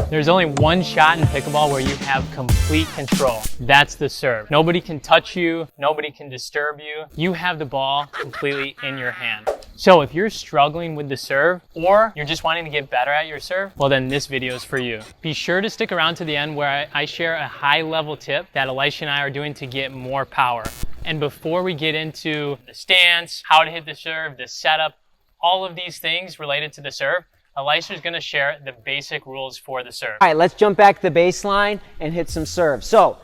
There's only one shot in pickleball where you have complete control. That's the serve. Nobody can touch you. Nobody can disturb you. You have the ball completely in your hand. So if you're struggling with the serve or you're just wanting to get better at your serve, well then this video is for you. Be sure to stick around to the end where I share a high level tip that Elisha and I are doing to get more power. And before we get into the stance, how to hit the serve, the setup, all of these things related to the serve, Elisha is going to share the basic rules for the serve. All right, let's jump back to the baseline and hit some serves. So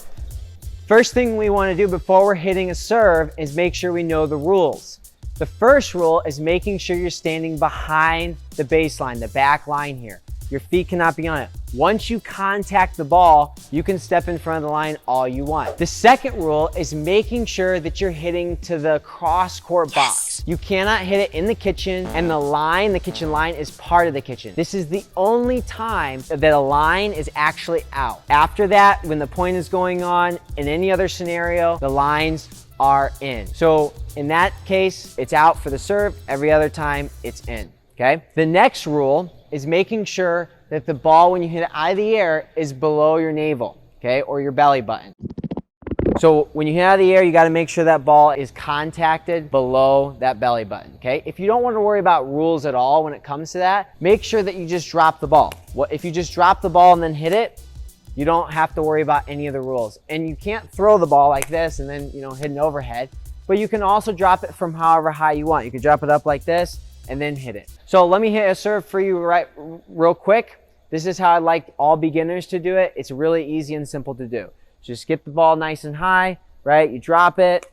first thing we want to do before we're hitting a serve is make sure we know the rules. The first rule is making sure you're standing behind the baseline, the back line here. Your feet cannot be on it. Once you contact the ball, you can step in front of the line all you want. The second rule is making sure that you're hitting to the cross-court box. You cannot hit it in the kitchen, and the kitchen line is part of the kitchen. This is the only time that a line is actually out. After that, when the point is going on, in any other scenario, the lines are in. So in that case, it's out for the serve. Every other time, it's in, okay? The next rule is making sure that the ball, when you hit it out of the air, is below your navel, okay, or your belly button. So when you hit it out of the air, you got to make sure that ball is contacted below that belly button, okay? If you don't want to worry about rules at all when it comes to that, make sure that you just drop the ball. If you just drop the ball and then hit it, you don't have to worry about any of the rules. And you can't throw the ball like this and then, hit an overhead, but you can also drop it from however high you want. You can drop it up like this and then hit it. So let me hit a serve for you real quick. This is how I like all beginners to do it. It's really easy and simple to do. Just get the ball nice and high, right? You drop it,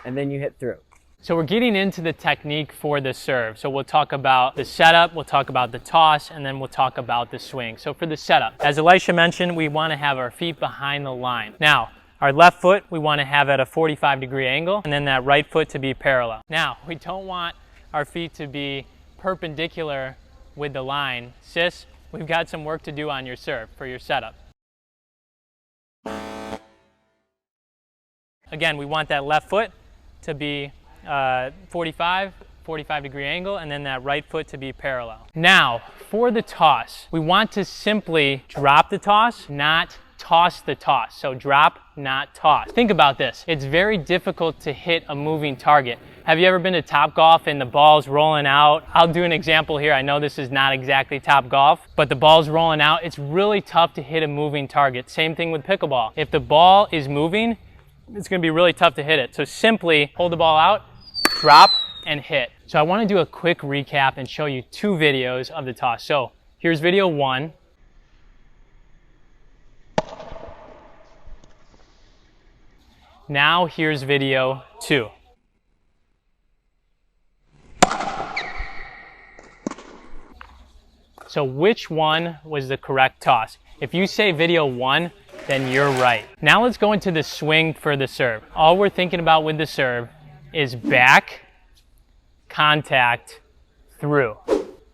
and then you hit through. So we're getting into the technique for the serve. So we'll talk about the setup, we'll talk about the toss, and then we'll talk about the swing. So for the setup, as Elisha mentioned, we want to have our feet behind the line. Now, our left foot, we want to have at a 45-degree angle, and then that right foot to be parallel. Now, we don't want our feet to be perpendicular with the line. Sis, we've got some work to do on your serve for your setup. Again, we want that left foot to be 45-degree angle, and then that right foot to be parallel. Now, for the toss, we want to simply drop the toss, not toss the toss. So drop, not toss. Think about this. It's very difficult to hit a moving target. Have you ever been to Topgolf and the ball's rolling out? I'll do an example here. I know this is not exactly Topgolf, but the ball's rolling out. It's really tough to hit a moving target. Same thing with pickleball. If the ball is moving, it's going to be really tough to hit it. So simply hold the ball out, drop, and hit. So I want to do a quick recap and show you two videos of the toss. So here's video one. Now here's video two. So which one was the correct toss? If you say video one, then you're right. Now let's go into the swing for the serve. All we're thinking about with the serve is back, contact, through.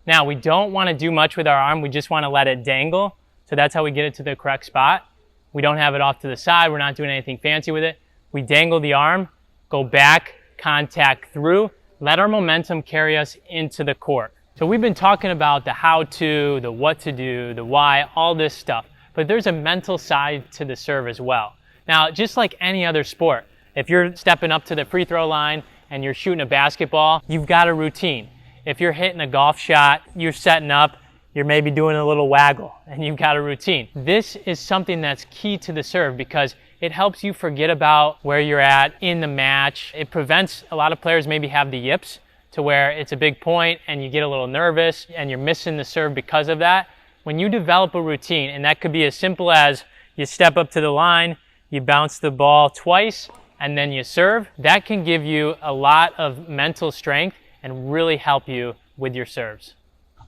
Now we don't want to do much with our arm, we just want to let it dangle. So that's how we get it to the correct spot. We don't have it off to the side, we're not doing anything fancy with it. We dangle the arm, go back, contact through, let our momentum carry us into the court. So we've been talking about the how-to, the what to do, the why, all this stuff. But there's a mental side to the serve as well. Now, just like any other sport, if you're stepping up to the free throw line and you're shooting a basketball, you've got a routine. If you're hitting a golf shot, you're setting up, you're maybe doing a little waggle, and you've got a routine. This is something that's key to the serve because it helps you forget about where you're at in the match. It prevents, a lot of players maybe have the yips to where it's a big point and you get a little nervous and you're missing the serve because of that. When you develop a routine, and that could be as simple as you step up to the line, you bounce the ball twice, and then you serve, that can give you a lot of mental strength and really help you with your serves.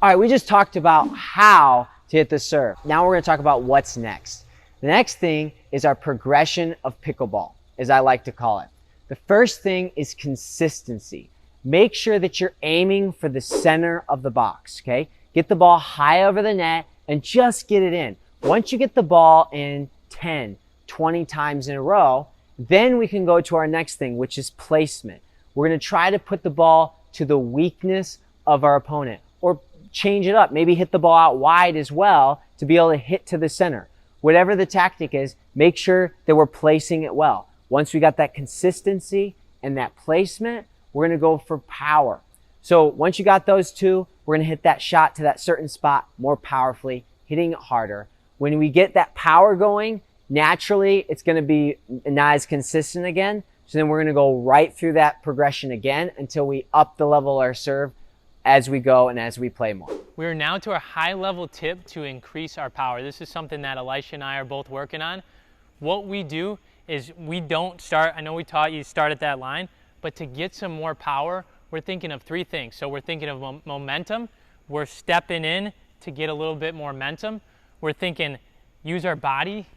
All right, we just talked about how to hit the serve. Now we're going to talk about what's next. The next thing is our progression of pickleball, as I like to call it. The first thing is consistency. Make sure that you're aiming for the center of the box, okay? Get the ball high over the net and just get it in. Once you get the ball in 10, 20 times in a row, then we can go to our next thing, which is placement. We're going to try to put the ball to the weakness of our opponent, or change it up. Maybe hit the ball out wide as well to be able to hit to the center. Whatever the tactic is, make sure that we're placing it well. Once we got that consistency and that placement, we're gonna go for power. So once you got those two, we're gonna hit that shot to that certain spot more powerfully, hitting it harder. When we get that power going, naturally, it's gonna be not as consistent again. So then we're gonna go right through that progression again until we up the level of our serve as we go and as we play more. We are now to our high level tip to increase our power. This is something that Elisha and I are both working on. What we do is we don't start, I know we taught you start at that line, but to get some more power, we're thinking of three things. So we're thinking of momentum. We're stepping in to get a little bit more momentum. We're thinking use our body,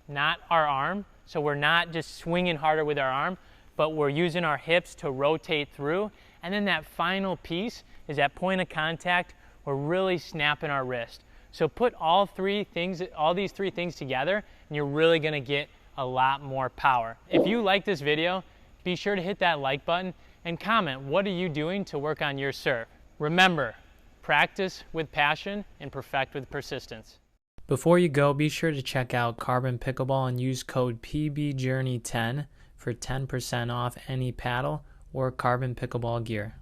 not our arm. So we're not just swinging harder with our arm, but we're using our hips to rotate through. And then that final piece is that point of contact. We're really snapping our wrist. So put all these three things together, and you're really gonna get a lot more power. If you like this video, be sure to hit that like button and comment, what are you doing to work on your serve? Remember, practice with passion and perfect with persistence. Before you go, be sure to check out Carbon Pickleball and use code PBJourney10 for 10% off any paddle or Carbon Pickleball gear.